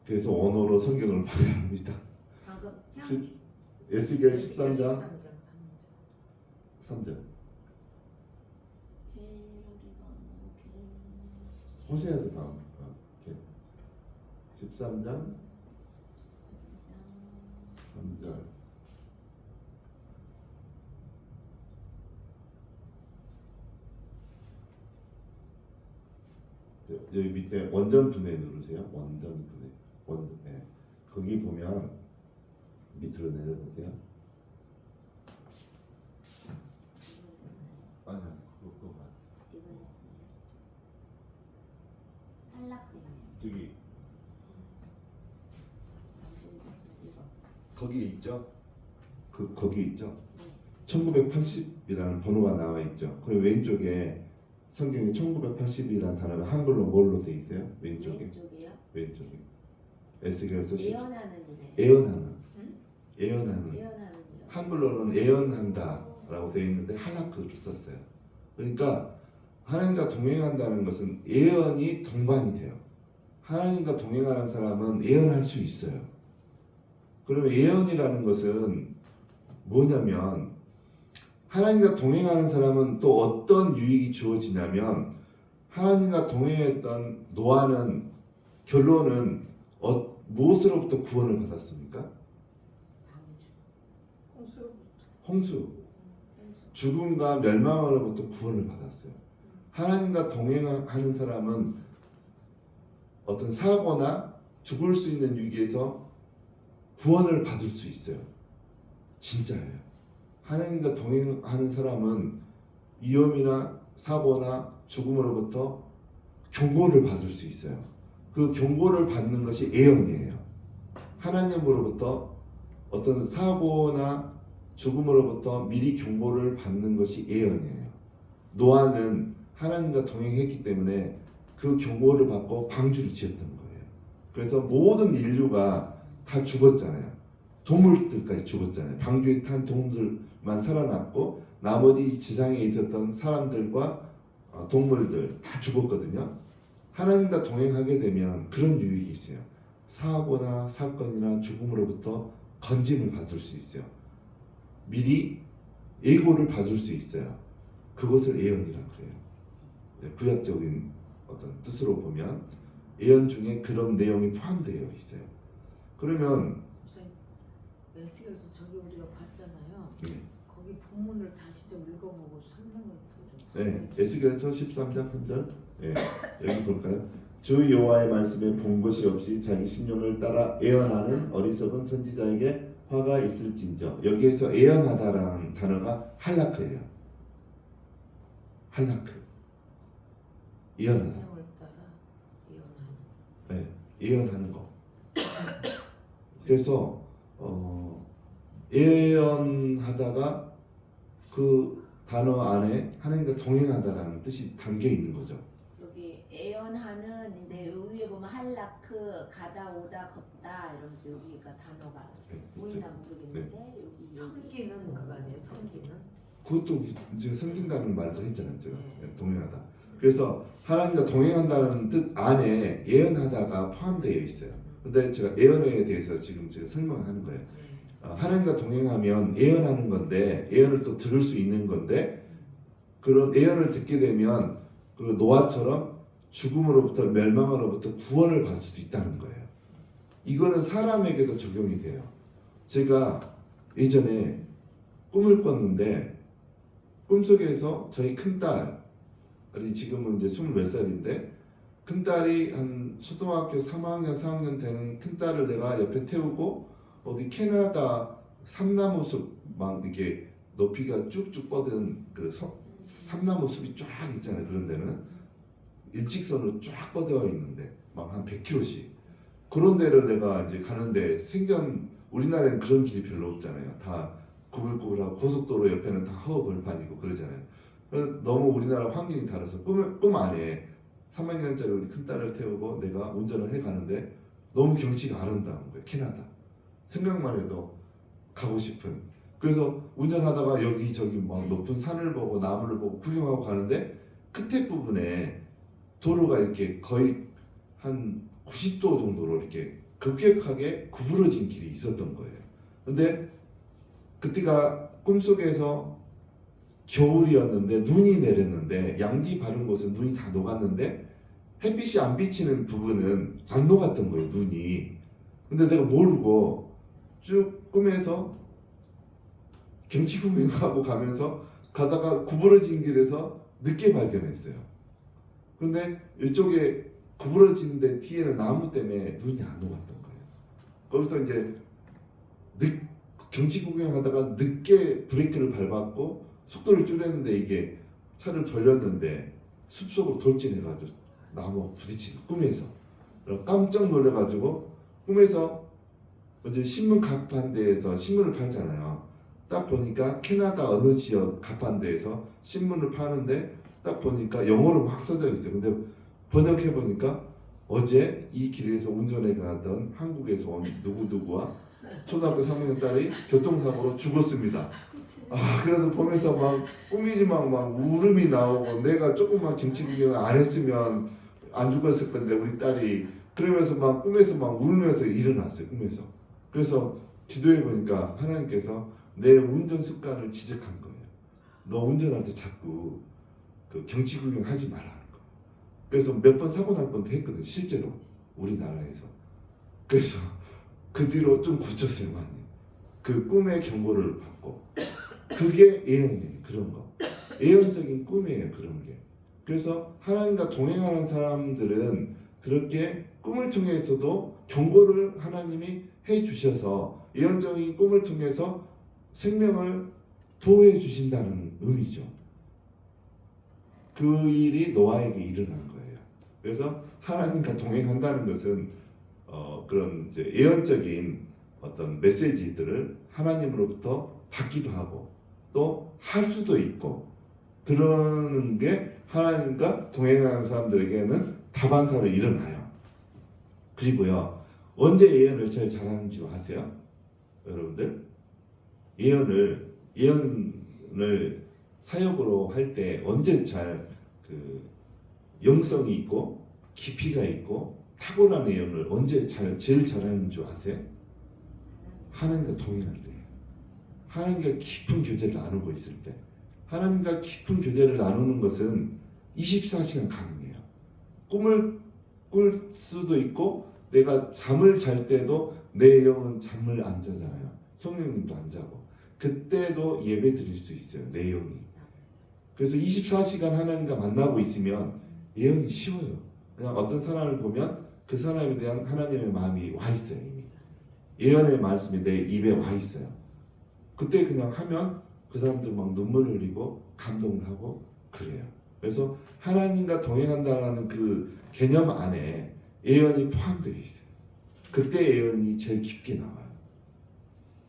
그래서 언어로 성경을 봐야 합니다. 방금 에스겔 13장 3절. 호세아도 나옵니다. 13장 3절. 여기 밑에 원전 분해 누르세요. 원전 분해. 네. 거기 보면 밑으로 내려보세요. 아니요, 그거 봐. 저기 거기 있죠? 거기 있죠? 1980이라는 번호가 나와 있죠. 그리고 왼쪽에 성경에 1980이라는 단어가 한글로 뭘로 돼 있어요? 왼쪽에. 왼쪽에. 에스겔서 애언하는. 한글로는 애언한다라고 되어 있는데 할라크를 썼어요. 그러니까 하나님과 동행한다는 것은 애언이 동반이 돼요. 하나님과 동행하는 사람은 애언할 수 있어요. 그러면 애언이라는 것은 뭐냐면, 하나님과 동행하는 사람은 또 어떤 유익이 주어지냐면, 하나님과 동행했던 노아는 결론은 무엇으로부터 구원을 받았습니까? 홍수. 죽음과 멸망으로부터 구원을 받았어요. 하나님과 동행하는 사람은 어떤 사고나 죽을 수 있는 위기에서 구원을 받을 수 있어요. 진짜예요. 하나님과 동행하는 사람은 위험이나 사고나 죽음으로부터 경고를 받을 수 있어요. 그 경고를 받는 것이 애언이에요. 하나님으로부터 어떤 사고나 죽음으로부터 미리 경고를 받는 것이 애언이에요. 노아는 하나님과 동행했기 때문에 그 경고를 받고 방주를 지었던 거예요. 그래서 모든 인류가 다 죽었잖아요. 동물들까지 죽었잖아요. 방주에 탄 동물들만 살아남고 나머지 지상에 있었던 사람들과 동물들 다 죽었거든요. 하나님과 동행하게 되면 그런 유익이 있어요. 사고나 사건이나 죽음으로부터 건짐을 받을 수 있어요. 미리 예고를 받을 수 있어요. 그것을 예언이라고 해요. 구약적인 어떤 뜻으로 보면 예언 중에 그런 내용이 포함되어 있어요. 그러면 에스겔서 저기 우리가 봤잖아요. 네. 거기 본문을 다시 좀 읽어보고 설명을 좀. 네, 에스겔서 13장 3절. 네, 여기 볼까요? 주 여호와의 말씀에 본 것이 없이 자기 심령을 따라 애언하는 어리석은 선지자에게 화가 있을진저. 여기에서 애언하다라는 단어가 할라크예요. 할라크. 예언하다. 심령을 따라 예언하는. 네, 예언하는 거. 그래서 예언하다가 그 단어 안에 하나님과 동행하다라는 뜻이 담겨 있는 거죠. 여기 애언하는인데 위에 보면 할라크 가다 오다 걷다 이러면서 여기가 단어가 네, 보이나 모르겠는데 여기 섬기는 그거 아니에요? 섬기는? 그것도 이제 섬긴다는 말도 했잖아요. 제가 동행하다. 그래서 하나님과 동행한다는 뜻 안에 예언하다가 포함되어 있어요. 근데 제가 예언에 대해서 지금 제가 설명하는 거예요. 하나님과 동행하면 예언하는 건데 예언을 또 들을 수 있는 건데 그런 예언을 듣게 되면 그 노아처럼 죽음으로부터 멸망으로부터 구원을 받을 수도 있다는 거예요. 이거는 사람에게도 적용이 돼요. 제가 예전에 꿈을 꿨는데 꿈속에서 저희 큰딸이 지금은 이제 20몇 살인데 큰딸이 한 초등학교 3학년 4학년 되는 큰딸을 내가 옆에 태우고 어디 캐나다 삼나무 숲 막 이렇게 높이가 쭉쭉 뻗은 그 삼나무 숲이 쫙 있잖아요. 그런 데는 일직선으로 쫙 뻗어 있는데 막 한 100km씩 그런 데를 내가 이제 가는데 생전 우리나라에는 그런 길이 별로 없잖아요. 다 구불구불하고 고속도로 옆에는 다 허허벌판이고 그러잖아요. 너무 우리나라 환경이 달라서 꿈 안에 3학년짜리 우리 큰딸을 태우고 내가 운전을 해 가는데 너무 경치가 아름다운 거예요. 캐나다. 생각만 해도 가고 싶은. 그래서 운전하다가 여기저기 막 높은 산을 보고 나무를 보고 구경하고 가는데 끝에 부분에 도로가 이렇게 거의 한 90도 정도로 이렇게 급격하게 구부러진 길이 있었던 거예요. 근데 그때가 꿈속에서 겨울이었는데 눈이 내렸는데 양지 바른 곳은 눈이 다 녹았는데 햇빛이 안 비치는 부분은 안 녹았던 거예요. 눈이. 근데 내가 모르고 쭉 꿈에서 경치 구경하고 가면서 가다가 구부러진 길에서 늦게 발견했어요. 근데 이쪽에 구부러진 데 뒤에는 나무 때문에 눈이 안 녹았던 거예요. 거기서 이제 경치 구경하다가 늦게 브레이크를 밟았고 속도를 줄였는데 이게 차를 돌렸는데 숲속으로 돌진해가지고 나무 부딪힌 꿈에서 깜짝 놀래가지고 꿈에서 이제 신문 가판대에서 신문을 팔잖아요. 딱 보니까 캐나다 어느 지역 가판대에서 신문을 파는데 딱 보니까 영어로 막 써져 있어요. 근데 번역해 보니까 어제 이 길에서 운전해 가던 한국에서 온 누구누구와 초등학교 3학년 딸이 교통사고로 죽었습니다. 그래서 보면서 막 꿈이지만 막 울음이 나오고 내가 조금만 경치 구경을 안 했으면 안 죽었을 건데 우리 딸이 그러면서 막 꿈에서 막 울면서 일어났어요. 꿈에서. 그래서 기도해 보니까 하나님께서 내 운전 습관을 지적한 거예요. 너 운전할 때 자꾸 그 경치 구경하지 말라는 거. 그래서 몇 번 사고 날 뻔도 했거든. 실제로 우리나라에서. 그래서 그 뒤로 좀 고쳤어요. 많이. 그 꿈의 경고를 받고 그게 예언이에요. 그런 거. 예언적인 꿈이에요. 그런 게. 그래서 하나님과 동행하는 사람들은 그렇게 꿈을 통해서도 경고를 하나님이 해 주셔서 예언적인 꿈을 통해서 생명을 보호해 주신다는 의미죠. 그 일이 노아에게 일어난 거예요. 그래서 하나님과 동행한다는 것은 그런 이제 예언적인 어떤 메시지들을 하나님으로부터 받기도 하고 또 할 수도 있고 그러는 게 하나님과 동행하는 사람들에게는 다반사로 일어나요. 그리고요, 언제 예언을 제일 잘하는 줄 아세요? 여러분들? 예언을 사역으로 할 때 언제 그 영성이 있고 깊이가 있고 탁월한 예언을 언제 제일 잘하는 줄 아세요? 하나님과 동행할 때. 하나님과 깊은 교제를 나누고 있을 때. 하나님과 깊은 교제를 나누는 것은 24시간 가능해요. 꿈을 꿀 수도 있고 내가 잠을 잘 때도 내 영은 잠을 안 자잖아요. 성령님도 안 자고 그때도 예배 드릴 수 있어요. 내용이. 그래서 24시간 하나님과 만나고 있으면 예언이 쉬워요. 그냥 어떤 사람을 보면 그 사람에 대한 하나님의 마음이 와 있어요. 이미 예언의 말씀이 내 입에 와 있어요. 그때 그냥 하면 그 사람들 막 눈물 흘리고 감동하고 그래요. 그래서 하나님과 동행한다는 그 개념 안에 예언이 포함되어 있어요. 그때 예언이 제일 깊게 나와요.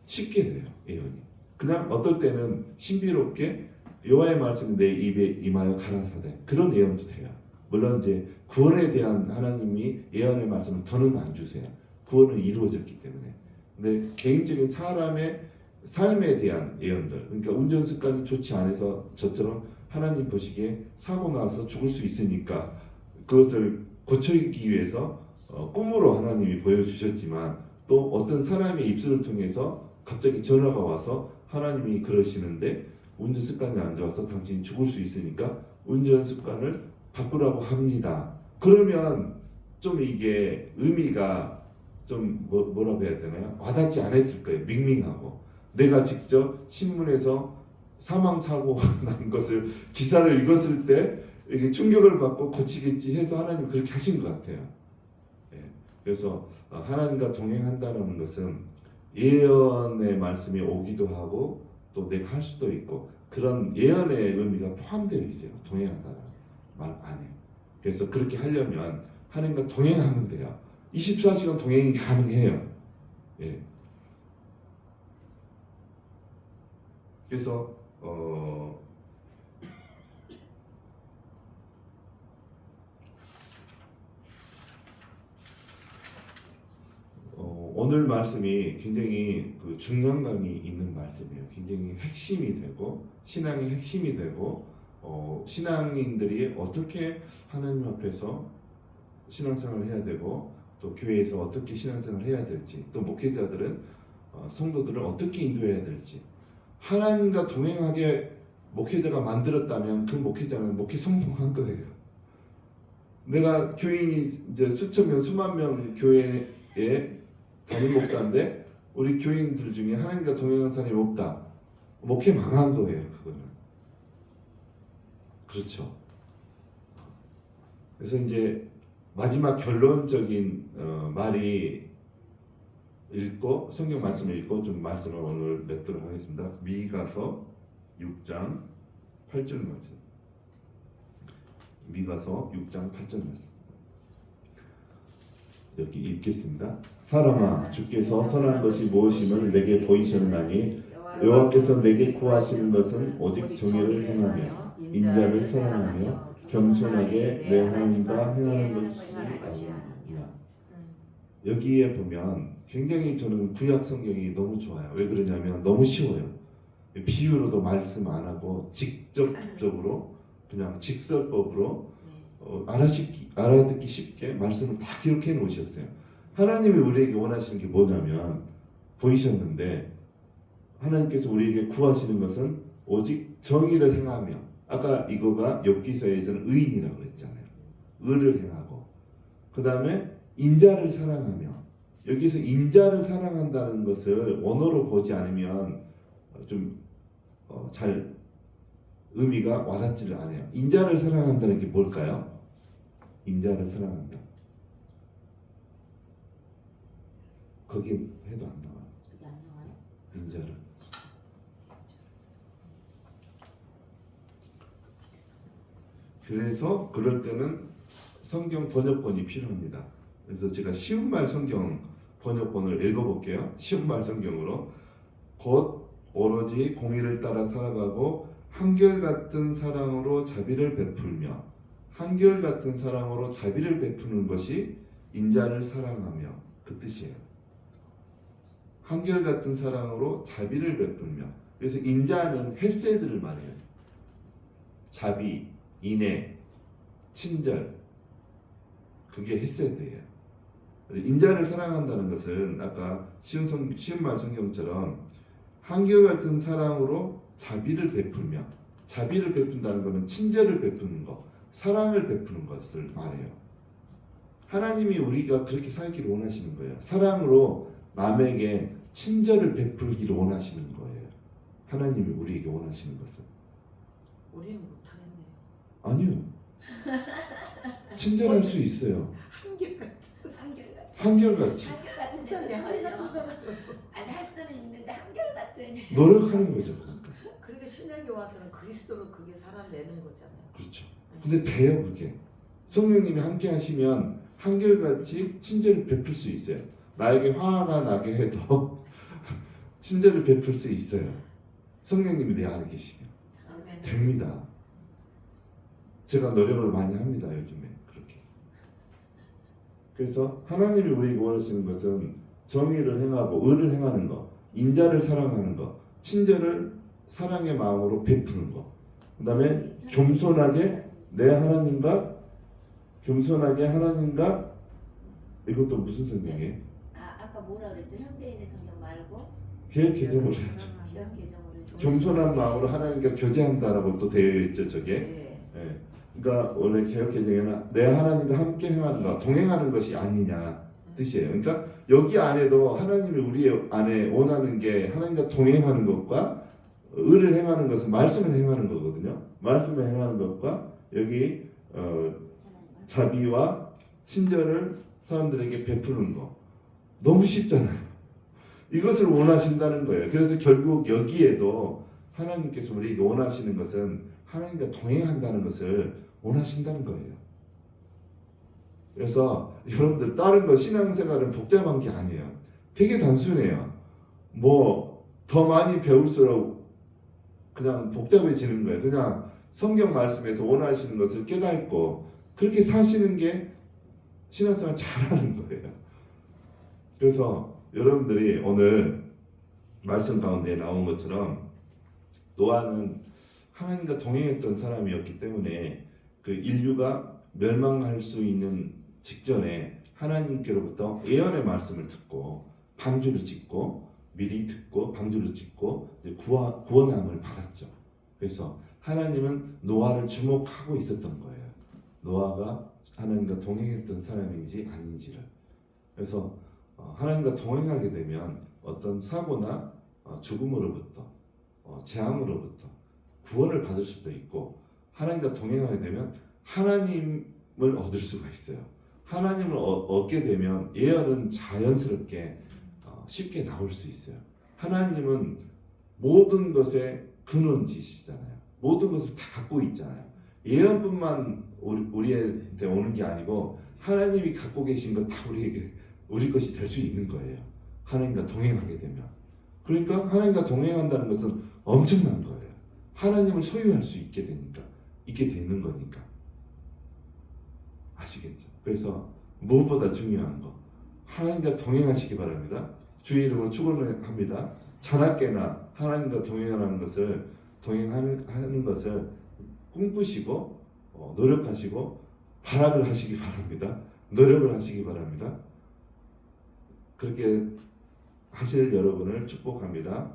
쉽게 돼요. 예언이. 그냥 어떨 때는 신비롭게 여호와의 말씀이 내 입에 임하여 가라사대 그런 예언도 돼요. 물론 이제 구원에 대한 하나님이 예언의 말씀을 더는 안 주세요. 구원은 이루어졌기 때문에. 근데 개인적인 사람의 삶에 대한 예언들, 그러니까 운전 습관이 좋지 않아서 저처럼 하나님 보시기에 사고 나서 죽을 수 있으니까 그것을 고치기 위해서 꿈으로 하나님이 보여주셨지만 또 어떤 사람의 입술을 통해서 갑자기 전화가 와서 하나님이 그러시는데 운전 습관이 안 좋아서 당신이 죽을 수 있으니까 운전 습관을 바꾸라고 합니다. 그러면 좀 이게 의미가 좀 뭐라고 해야 되나요? 와닿지 않았을 거예요. 밍밍하고 내가 직접 신문에서 사망 사고가 난 것을 기사를 읽었을 때 이게 충격을 받고 고치겠지 해서 하나님 그렇게 하신 것 같아요. 예. 그래서 하나님과 동행한다는 것은 예언의 말씀이 오기도 하고 또 내가 할 수도 있고 그런 예언의 의미가 포함되어 있어요. 동행한다는 말 안에. 그래서 그렇게 하려면 하나님과 동행하면 돼요. 24시간 동행이 가능해요. 예. 그래서 오늘 말씀이 굉장히 그 중량감이 있는 말씀이에요. 굉장히 핵심이 되고 신앙의 핵심이 되고 신앙인들이 어떻게 하나님 앞에서 신앙생활을 해야 되고 또 교회에서 어떻게 신앙생활을 해야 될지 또 목회자들은 성도들을 어떻게 인도해야 될지 하나님과 동행하게 목회자가 만들었다면 그 목회자는 목회 성공한 거예요. 내가 교인이 이제 수천 명, 수만 명 교회에 담임 목사인데 우리 교인들 중에 하나님과 동행하는 사람이 없다. 목회 망한 거예요. 그거는. 그렇죠. 그래서 이제 마지막 결론적인 말이 읽고 성경 말씀을 읽고 좀 말씀을 오늘 맺도록 하겠습니다. 미가서 6장 8절 말씀. 미가서 6장 8절 말씀. 여기 읽겠습니다. 사람아 주께서 선한 것이 무엇임을 내게 보이셨나니 여호와께서 내게 구하시는 것은 오직 정의를 행하며 인자를 사랑하며 겸손하게 내 하나님과 행하는 것이 아니냐. 여기에 보면 굉장히 저는 구약 성경이 너무 좋아요. 왜 그러냐면 너무 쉬워요. 비유로도 말씀 안 하고 직접적으로 그냥 직설법으로 알아듣기 쉽게 말씀을 다 기록해 놓으셨어요. 하나님이 우리에게 원하시는 게 뭐냐면 보이셨는데 하나님께서 우리에게 구하시는 것은 오직 정의를 행하며 아까 이거가 욥기서에서는 의인이라고 그랬잖아요. 의를 행하고 그 다음에 인자를 사랑하며 여기서 인자를 사랑한다는 것을 원어로 보지 않으면 좀 잘 의미가 와닿지를 않아요. 인자를 사랑한다는 게 뭘까요? 인자를 사랑한다. 거기 해도 안 나와요. 저기 안 나와요? 인자를. 그래서 그럴 때는 성경 번역본이 필요합니다. 그래서 제가 쉬운 말 성경 번역본을 읽어볼게요. 쉬운 말 성경으로 곧 오로지 공의를 따라 살아가고 한결같은 사랑으로 자비를 베풀며 한결같은 사랑으로 자비를 베푸는 것이 인자를 사랑하며 그 뜻이에요. 한결같은 사랑으로 자비를 베풀며 그래서 인자는 헤세드를 말해요. 자비, 인애, 친절 그게 헤세드예요. 인자를 사랑한다는 것은 아까 쉬운 말 성경처럼 한결같은 사랑으로 자비를 베풀며 자비를 베푼다는 것은 친절을 베푸는 것, 사랑을 베푸는 것을 말해요. 하나님이 우리가 그렇게 살기를 원하시는 거예요. 사랑으로 남에게 친절을 베풀기를 원하시는 거예요. 하나님이 우리에게 원하시는 것은. 우리는 못하겠네요. 아니요. 친절할 수 있어요. 한결같은 한결같이. 한결같이 한결같은 세상에 데서 한결같은 걸려. 사람. 아니 할 수는 있는데 한결같은. 노력하는 거죠. 그러니까. 그러니까 신약에 와서는 그리스도로 그게 살아내는 거잖아요. 그렇죠. 근데 돼요 그게. 성령님이 함께 하시면 한결같이 친절을 베풀 수 있어요. 나에게 화가 나게 해도 친절을 베풀 수 있어요. 성령님이 내 안에 계시면 됩니다. 제가 노력을 많이 합니다 요즘에 그렇게. 그래서 하나님이 우리에게 원하시는 것은 정의를 행하고 의를 행하는 것, 인자를 사랑하는 것, 친절을 사랑의 마음으로 베푸는 것. 그다음에 겸손하게 내 하나님과 겸손하게 하나님과 이것도 무슨 성경이에요? 아까 뭐라 그랬죠? 현대인의 성경 말고 개혁 개정으로 해야죠. 개혁 개정으로 해줘. 겸손한 마음으로 하나님과 교제한다라고 또 되어 있죠 저게. 네. 예. 그러니까 원래 개혁 개정에는 내 하나님과 함께 행하는가 동행하는 것이 아니냐 뜻이에요. 그러니까 여기 안에도 하나님이 우리 안에 원하는 게 하나님과 동행하는 것과 의를 행하는 것은 말씀을 행하는 거거든요. 말씀을 행하는 것과 여기 자비와 친절을 사람들에게 베푸는 거 너무 쉽잖아요. 이것을 원하신다는 거예요. 그래서 결국 여기에도 하나님께서 우리에게 원하시는 것은 하나님과 동행한다는 것을 원하신다는 거예요. 그래서 여러분들 다른 거 신앙생활은 복잡한 게 아니에요. 되게 단순해요. 뭐 더 많이 배울수록 그냥 복잡해지는 거예요. 그냥 성경 말씀에서 원하시는 것을 깨닫고 그렇게 사시는 게 신앙생활 잘하는 거예요. 그래서 여러분들이 오늘 말씀 가운데 나온 것처럼 노아는 하나님과 동행했던 사람이었기 때문에 그 인류가 멸망할 수 있는 직전에 하나님께로부터 예언의 말씀을 듣고 방주를 짓고 미리 듣고 방주를 짓고 구원함을 받았죠. 그래서 하나님은 노아를 주목하고 있었던 거예요. 노아가 하나님과 동행했던 사람인지 아닌지를. 그래서 하나님과 동행하게 되면 어떤 사고나 죽음으로부터 재앙으로부터 구원을 받을 수도 있고 하나님과 동행하게 되면 하나님을 얻을 수가 있어요. 하나님을 얻게 되면 예언은 자연스럽게 쉽게 나올 수 있어요. 하나님은 모든 것의 근원지시잖아요. 모든 것을 다 갖고 있잖아요. 예언뿐만 우리한테 오는 게 아니고 하나님이 갖고 계신 것 다 우리에게 우리 것이 될 수 있는 거예요. 하나님과 동행하게 되면. 그러니까 하나님과 동행한다는 것은 엄청난 거예요. 하나님을 소유할 수 있게 되는 거니까. 아시겠죠? 그래서 무엇보다 중요한 거 하나님과 동행하시기 바랍니다. 주의 이름으로 축원합니다. 자나깨나 하나님과 동행하는 것을 꿈꾸시고 노력하시고 발악을 하시기 바랍니다. 노력을 하시기 바랍니다. 그렇게 하실 여러분을 축복합니다.